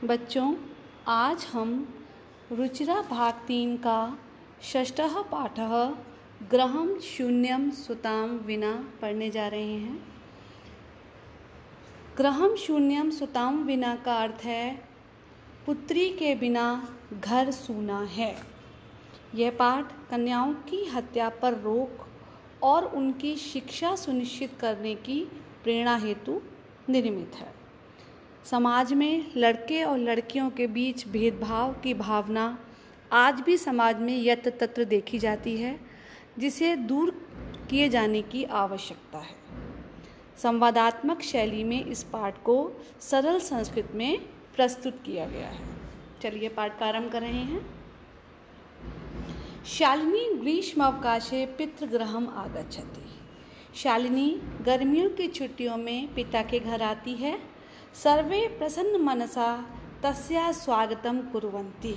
बच्चों, आज हम रुचिरा भाग 3 का षष्ठः पाठः गृहं शून्यं सुतां विना पढ़ने जा रहे हैं। गृहं शून्यं सुतां विना का अर्थ है पुत्री के बिना घर सूना है। यह पाठ कन्याओं की हत्या पर रोक और उनकी शिक्षा सुनिश्चित करने की प्रेरणा हेतु निर्मित है। समाज में लड़के और लड़कियों के बीच भेदभाव की भावना आज भी समाज में यत्र तत्र देखी जाती है, जिसे दूर किए जाने की आवश्यकता है। संवादात्मक शैली में इस पाठ को सरल संस्कृत में प्रस्तुत किया गया है। चलिए पाठ प्रारंभ कर रहे हैं। शालिनी ग्रीष्मावकाशे पितृगृहम् आगच्छति। शालिनी गर्मियों की छुट्टियों में पिता के घर आती है। सर्वे प्रसन्न मनसा तस्या स्वागतम कुर्वन्ति।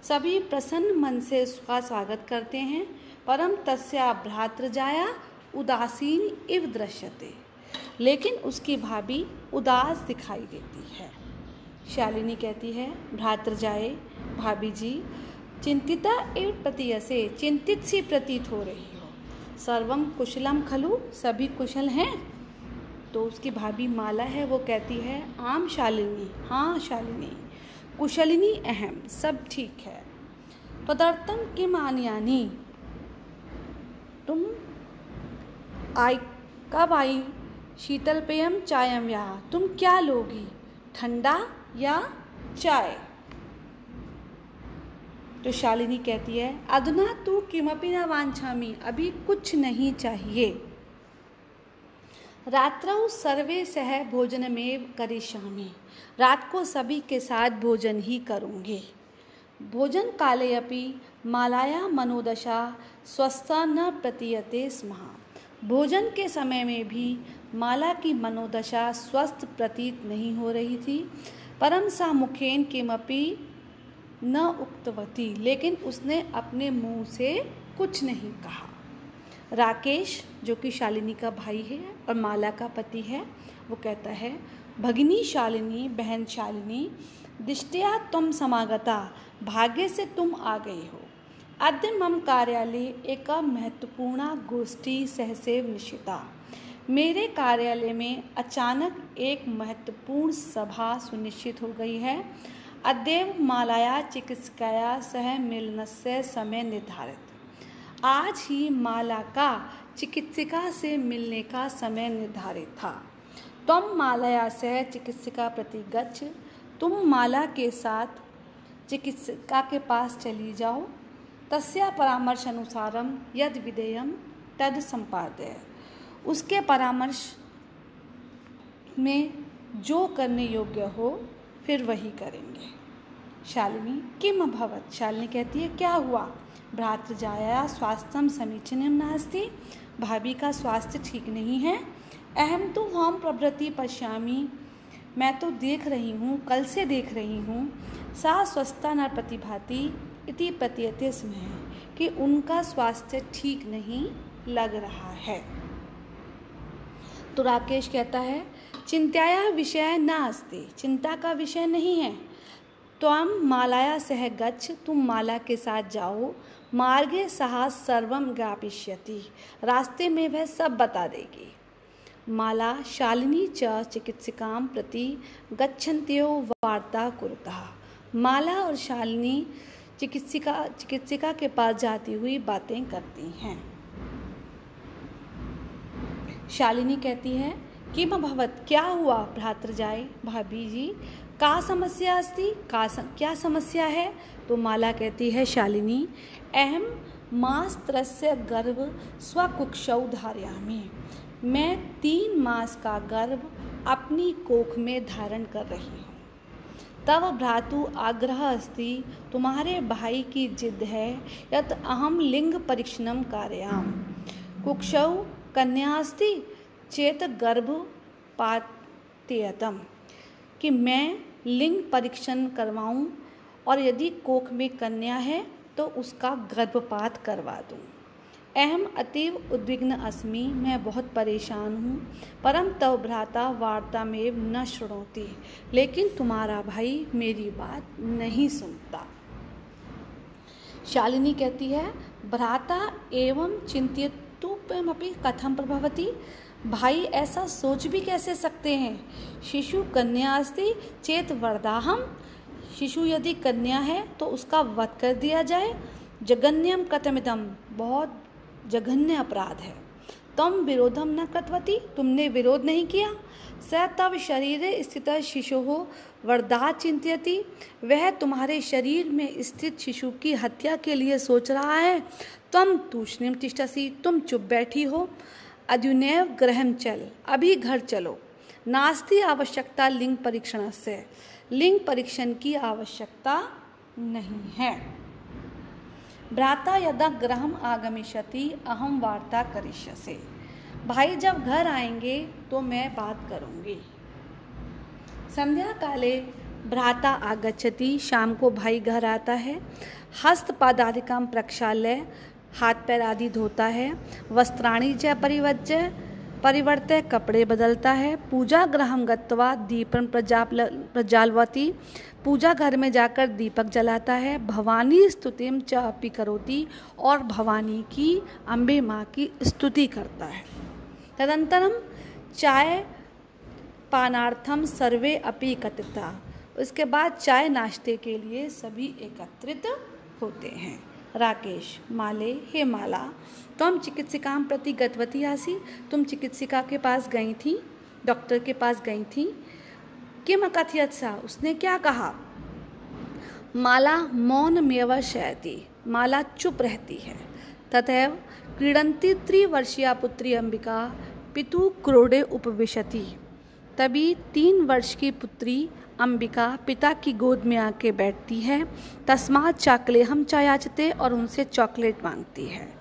सभी प्रसन्न मन से उसका स्वागत करते हैं। परम तस्या भ्रातृजाया उदासीन इव दृश्यते। लेकिन उसकी भाभी उदास दिखाई देती है। शालिनी कहती है, भ्रातृजाए, भाभी जी, चिंतिता इव प्रतीयसे, चिंतित सी प्रतीत हो रही हो। सर्वम कुशलम खलु, सभी कुशल हैं। तो उसकी भाभी माला है, वो कहती है, आम शालिनी, हाँ शालिनी, कुशलिनी अहम, सब ठीक है। तदर्थम किम आनयानि, तुम कब आई? शीतल पेयम चायम या, तुम क्या लोगी, ठंडा या चाय? तो शालिनी कहती है, अधुना तू किमपि न वांछामि, अभी कुछ नहीं चाहिए। रात्रौ सर्वे सह भोजनमेव करिष्यामि, रात को सभी के साथ भोजन ही करूँगी। भोजन काले अपि मालाया मनोदशा स्वस्था न प्रतीयते स्म। भोजन के समय में भी माला की मनोदशा स्वस्थ प्रतीत नहीं हो रही थी। परम सा मुखेन किमपि न उक्तवती, लेकिन उसने अपने मुंह से कुछ नहीं कहा। राकेश, जो कि शालिनी का भाई है और माला का पति है, वो कहता है, भगिनी शालिनी, बहन शालिनी, दिष्टया तुम समागता, भाग्य से तुम आ गई हो। अद्य मम कार्यालय एक महत्वपूर्ण गोष्ठी सहसेव निश्चिता। मेरे कार्यालय में अचानक एक महत्वपूर्ण सभा सुनिश्चित हो गई है। अद्यैव मालाया चिकित्सकाया सह मिलनस्य समय निर्धारित। आज ही माला का चिकित्सिका से मिलने का समय निर्धारित था। तुम मालाया सह चिकित्सिका प्रति गच्छ, तुम माला के साथ चिकित्सिका के पास चली जाओ। तस्या परामर्श अनुसारम यद विधेयम तद संपादय। उसके परामर्श में जो करने योग्य हो फिर वही करेंगे। शालिनी किम अभवत, शालिनी कहती है, क्या हुआ? भ्रातृजाया स्वास्थ्यम समीचीनम नास्ति, भाभी का स्वास्थ्य ठीक नहीं है। अहम तो हम प्रभृति पश्यामी, मैं तो देख रही हूँ, कल से देख रही हूँ। सा स्वस्था न प्रतिभाति इति प्रतीयते स्म, कि उनका स्वास्थ्य ठीक नहीं लग रहा है। तो राकेश कहता है, चिंताया विषय नास्ति, चिंता का विषय नहीं है। त्वं मालाया सह गच्छ, तुम माला के साथ जाओ। मार्गे सहा सर्वम ज्ञापयिष्यति, रास्ते में वह सब बता देगी। माला शालिनी च चिकित्सिकां प्रति गच्छन्त्यो वार्ता कुरुतः। माला और शालिनी चिकित्सिका के पास जाती हुई बातें करती हैं। शालिनी कहती है, किम अभवत, क्या हुआ? भ्रातृजाए, भाभी जी, का समस्या अस्ति, क्या समस्या है? तो माला कहती है, शालिनी, अहम मास्त्रस्य गर्भ स्वकुक्षौ धारयामि, मैं 3 मास का गर्भ अपनी कोख में धारण कर रही हूँ। तव भ्रातु आग्रह अस्ति, तुम्हारे भाई की जिद है, यत अहम लिंग परीक्षणम कारयाम। कुक्षौ कन्या अस्ति चेत गर्भ पात्यतम, कि मैं लिंग परीक्षण करवाऊं और यदि कोख में कन्या है तो उसका गर्भपात करवा दूं। अहम अतीव उद्विग्न अस्मि, मैं बहुत परेशान हूँ। परम तव भ्राता वार्ता में न शृणोति, लेकिन तुम्हारा भाई मेरी बात नहीं सुनता। शालिनी कहती है, भ्राता एवं चिंतयितुमपि कथम प्रभवति, भाई ऐसा सोच भी कैसे सकते हैं। शिशु कन्या अस्ति चेत वरदाहम, शिशु यदि कन्या है तो उसका वध कर दिया जाए। जघन्यम कथमिदम, बहुत जघन्य अपराध है। तम विरोधम न कृतवती, तुमने विरोध नहीं किया। स तव शरीरे स्थित शिशु हो वरदा चिंत्यति, वह तुम्हारे शरीर में स्थित शिशु की हत्या के लिए सोच रहा है। तम तूष्णीम तिष्ठसि, तुम चुप बैठी हो। अद्युनैव गृहं चल, अभी घर चलो। नास्ति आवश्यकता लिंग परीक्षण से, लिंग परीक्षण की आवश्यकता नहीं है। भ्राता यदा गृहम आगमिष्यति अहम वार्ता करिष्यसे, भाई जब घर आएंगे तो मैं बात करूंगी। संध्या काले भ्राता आगच्छति, शाम को भाई घर आता है। हस्तपादादिकं प्रक्षाल्य, हाथ पैर आदि धोता है। वस्त्राणि च परिवर्त्य, कपड़े बदलता है। पूजा गृहं गत्वा दीपं प्रज्वालयति, पूजा घर में जाकर दीपक जलाता है। भवानी स्तुतिं च अपि करोति, और भवानी की, अम्बे माँ की स्तुति करता है। तदंतरम चाय पानार्थम सर्वे अपि एकत्रिता, उसके बाद चाय नाश्ते के लिए सभी एकत्रित होते हैं। राकेश, माले, हे माला, तुम चिकित्सिकां प्रति गतवती आसी, तुम चिकित्सिका के पास गई थी, डॉक्टर के पास गई थी। किम अकथयत् सा, उसने क्या कहा। माला मौनमेव शयति, माला चुप रहती है। तथैव क्रीडन्ती 3 वर्षीया पुत्री अंबिका पितु क्रोडे उपविशति, तभी 3 वर्ष की पुत्री अंबिका पिता की गोद में आके बैठती है। तस्मात् चाकलेहम च याचते, और उनसे चॉकलेट मांगती है।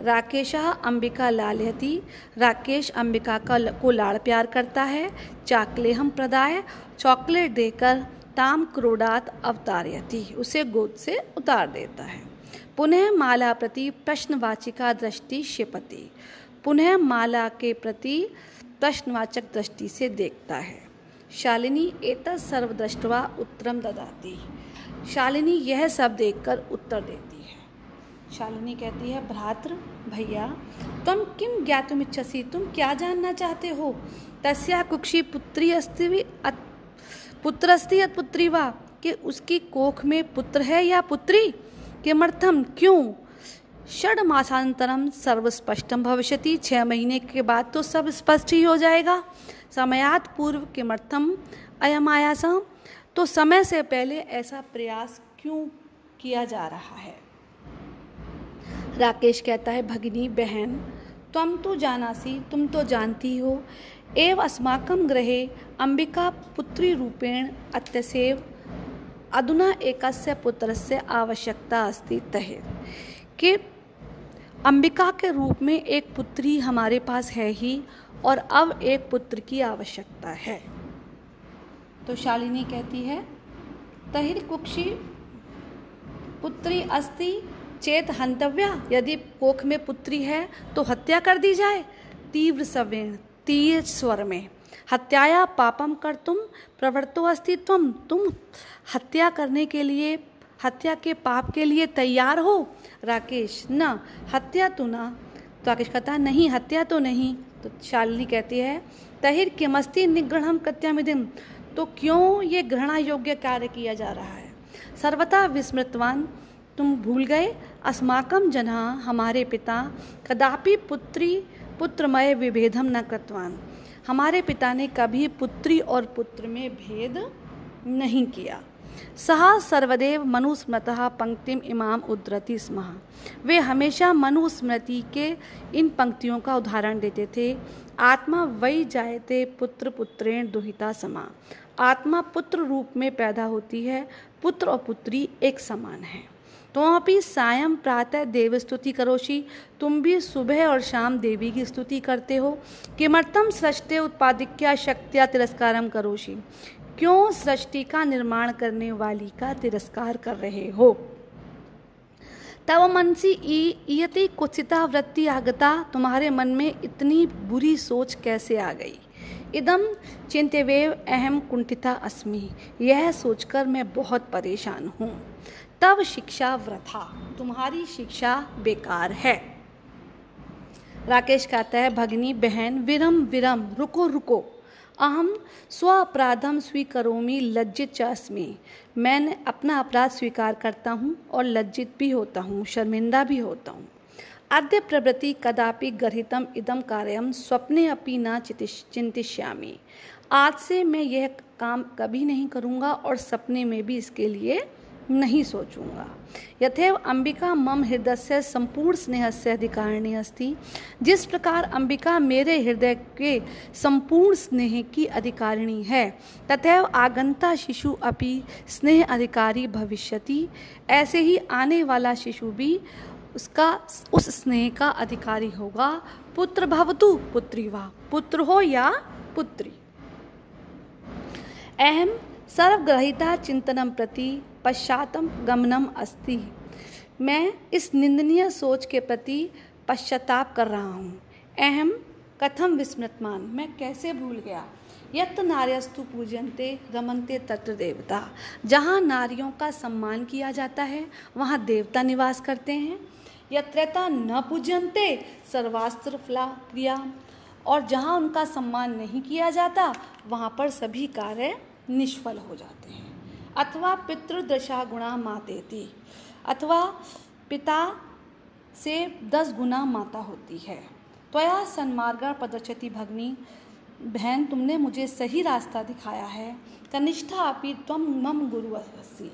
राकेशः अंबिका लालयति, राकेश अंबिका को लाड़ प्यार करता है। चाकलेहम प्रदाय, चॉकलेट देकर ताम क्रोडात अवतारयति, उसे गोद से उतार देता है। पुनः माला प्रति प्रश्नवाचिका दृष्टि क्षिपति, पुनः माला के प्रति प्रश्नवाचक दृष्टि से देखता है। शालिनी एतत् सर्व दृष्ट्वा उत्तरम ददाति, शालिनी यह सब देखकर उत्तर देती है। शालिनी कहती है, भ्रातृ, भैया, तुम किम ज्ञातुमिच्छसि, तुम क्या जानना चाहते हो। तस्या कुक्षी पुत्री अस्ति पुत्रस्ति अथ पुत्री वा, कि उसकी कोख में पुत्र है या पुत्री। किमर्थम, क्यों। षड मासांतरम सर्वस्पष्टम भविष्यति, 6 महीने के बाद तो सब स्पष्ट ही हो जाएगा। समयात पूर्व किमर्थम अयम आयासः, तो समय से पहले ऐसा प्रयास क्यों किया जा रहा है। राकेश कहता है, भगिनी, बहन, त्वं तो जानासि, तुम तो जानती हो। एव अस्माकं गृहे अंबिका पुत्री रूपेण अत्यसेव अधुना एकस्य पुत्रस्य आवश्यकता अस्ति तहे, कि अंबिका के रूप में एक पुत्री हमारे पास है ही, और अब एक पुत्र की आवश्यकता है। तो शालिनी कहती है, तहिर कुक्षी पुत्री अस्ति चेत हंतव्या, यदि कोख में पुत्री है तो हत्या कर दी जाए। तीव्र सवेण, तेज स्वर में, हत्याया पापम कर तुम प्रवृत्तो अस्ति त्वम, तुम हत्या करने के लिए, हत्या के पाप के लिए तैयार हो। राकेश, न हत्या तो ना, तो राकेश कहता नहीं, हत्या तो नहीं। तो शालिनी कहती है, तहिर किमस्ति निग्रहम कृत्यमिदं, तो क्यों ये घृणा योग्य कार्य किया जा रहा है। सर्वथा विस्मृतवान, तुम भूल गए। अस्माकं जनः, हमारे पिता, कदापि पुत्रमय विभेदम न कृतवान, हमारे पिता ने कभी पुत्री और पुत्र में भेद नहीं किया। सः सर्वदेव मनुस्मृतः पंक्तिम इमाम उद्धरति स्म, वे हमेशा मनुस्मृति के इन पंक्तियों का उदाहरण देते थे। आत्मा वही जायते पुत्र पुत्रेण दुहिता समा, आत्मा पुत्र रूप में पैदा होती है, पुत्र और पुत्री एक समान है। त्वमपि सायं प्रातः देव स्तुति करोषि, तुम भी सुबह और शाम देवी की स्तुति करते हो। किमर्थम सृष्टे उत्पादिक्या शक्त्या तिरस्कारम करोषि, क्यों सृष्टि का निर्माण करने वाली का तिरस्कार कर रहे हो। तव मनसी इयति कुत्सिता वृत्ति आगता, तुम्हारे मन में इतनी बुरी सोच कैसे आ गई। इदम चिंत्यवेव अहम कुंठिता अस्मि, यह सोचकर मैं बहुत परेशान हूँ। तव शिक्षा वृथा, तुम्हारी शिक्षा बेकार है। राकेश कहता है, भगिनी बहन विरम विरम, रुको रुको, अहम स्व अपराधम स्वीकरोमि लज्जित च अस्मि, मैंने अपना अपराध स्वीकार करता हूँ और लज्जित भी होता हूँ, शर्मिंदा भी होता हूँ। अद्य प्रभृति कदापि गर्हितम इदम कार्यम स्वप्ने अपि न चिंतिष्यामि, आज से मैं यह काम कभी नहीं करूँगा और सपने में भी इसके लिए नहीं सोचूंगा। यथैव अंबिका मम हृदय संपूर्ण स्नेहस्य अधिकारिणी अस्ति, जिस प्रकार अंबिका मेरे हृदय के संपूर्ण स्नेह की अधिकारिणी है, तथैव आगंता शिशु अपि स्नेह अधिकारी भविष्यति, ऐसे ही आने वाला शिशु भी उस स्नेह का अधिकारी होगा। पुत्र भवतु पुत्री वा, पुत्र हो या पुत्री। अहम सर्वग्रहिता चिंतनम प्रति पश्चातम गमनम अस्ति, मैं इस निंदनीय सोच के प्रति पश्चाताप कर रहा हूँ। अहम कथम विस्मृतमान, मैं कैसे भूल गया। यत् नार्यस्तु पूजन्ते रमन्ते तत्र देवता, जहाँ नारियों का सम्मान किया जाता है वहाँ देवता निवास करते हैं। यत्रैता न पूजन्ते सर्वास्त्र फला क्रिया, और जहाँ उनका सम्मान नहीं किया जाता वहाँ पर सभी कार्य निष्फल हो जाते हैं। अथवा पितृदशा गुणा मातेति, अथवा पिता से 10 गुना माता होती है। त्वया सन्मार्गा प्रदर्शति भगिनी, बहन तुमने मुझे सही रास्ता दिखाया है। कनिष्ठा अपि त्वं मम गुरु अस्सि,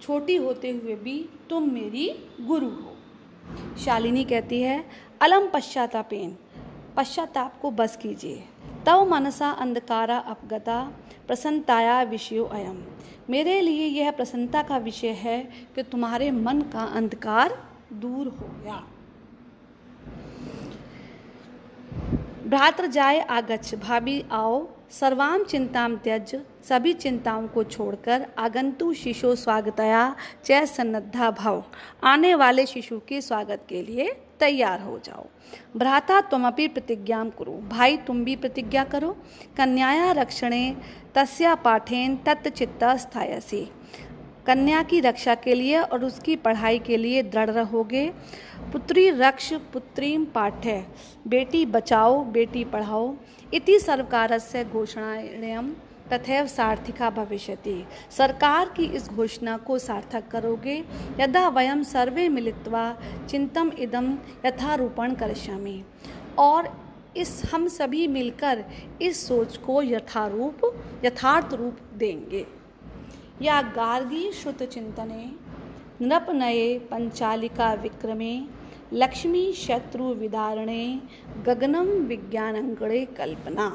छोटी होते हुए भी तुम मेरी गुरु हो। शालिनी कहती है, अलम पश्चातापेन, पश्चाताप को बस कीजिए। तव मनसा अंधकारा अपगता प्रसन्नताया विषयो अयम, मेरे लिए यह प्रसन्नता का विषय है कि तुम्हारे मन का अंधकार दूर हो गया। भ्रातृ जाय आगच्छ, भाभी आओ, सर्वाम चिंताम त्यज, सभी चिंताओं को छोड़कर आगंतु शिशु स्वागतया च सन्नद्धा भव, आने वाले शिशु के स्वागत के लिए तैयार हो जाओ। भ्राता त्वमपि प्रतिज्ञां कुरु, भाई तुम भी प्रतिज्ञा करो। कन्याया रक्षणे तस्या पाठेन तत्चित्ता स्थायसी, कन्या की रक्षा के लिए और उसकी पढ़ाई के लिए दृढ़ रहोगे। पुत्री रक्ष पुत्रीम पाठ्य, बेटी बचाओ बेटी पढ़ाओ। इति सर्वकारस्य घोषणायां तथैव सार्थिका भविष्यति, सरकार की इस घोषणा को सार्थक करोगे। यदा वयम सर्वे मिलित्वा चिंतम इदम यथारूपण करिष्यामि, और हम सभी मिलकर इस सोच को यथार्थ रूप देंगे। या गार्गी श्रुत चिंतने नृपनये पंचालिका विक्रमे, लक्ष्मी शत्रु विदारणे गगनम विज्ञानंगणे कल्पना।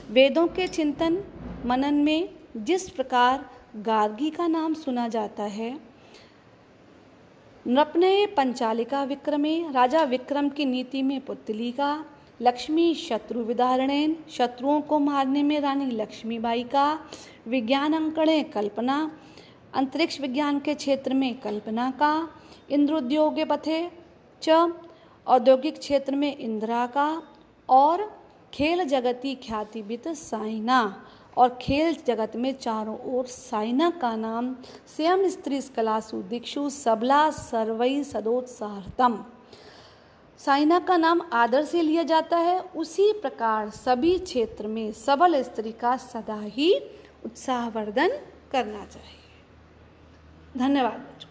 वेदों के चिंतन मनन में जिस प्रकार गार्गी का नाम सुना जाता है, नृपनये पंचालिका विक्रमे, राजा विक्रम की नीति में पुतली का, लक्ष्मी शत्रु विदारणेन, शत्रुओं को मारने में रानी लक्ष्मीबाई का, विज्ञानंकणे कल्पना, अंतरिक्ष विज्ञान के क्षेत्र में कल्पना का, इंद्रोद्योगे पथे च, औद्योगिक क्षेत्र में इंदिरा का, और खेल जगती ख्यातिविद साइना, और खेल जगत में चारों ओर साइना का नाम स्वयं स्त्री कलासु दिक्षु सबला सर्वई सदोत्साहतम, साइना का नाम आदर से लिया जाता है। उसी प्रकार सभी क्षेत्र में सबल स्त्री का सदा ही उत्साहवर्धन करना चाहिए। धन्यवाद बच्चों।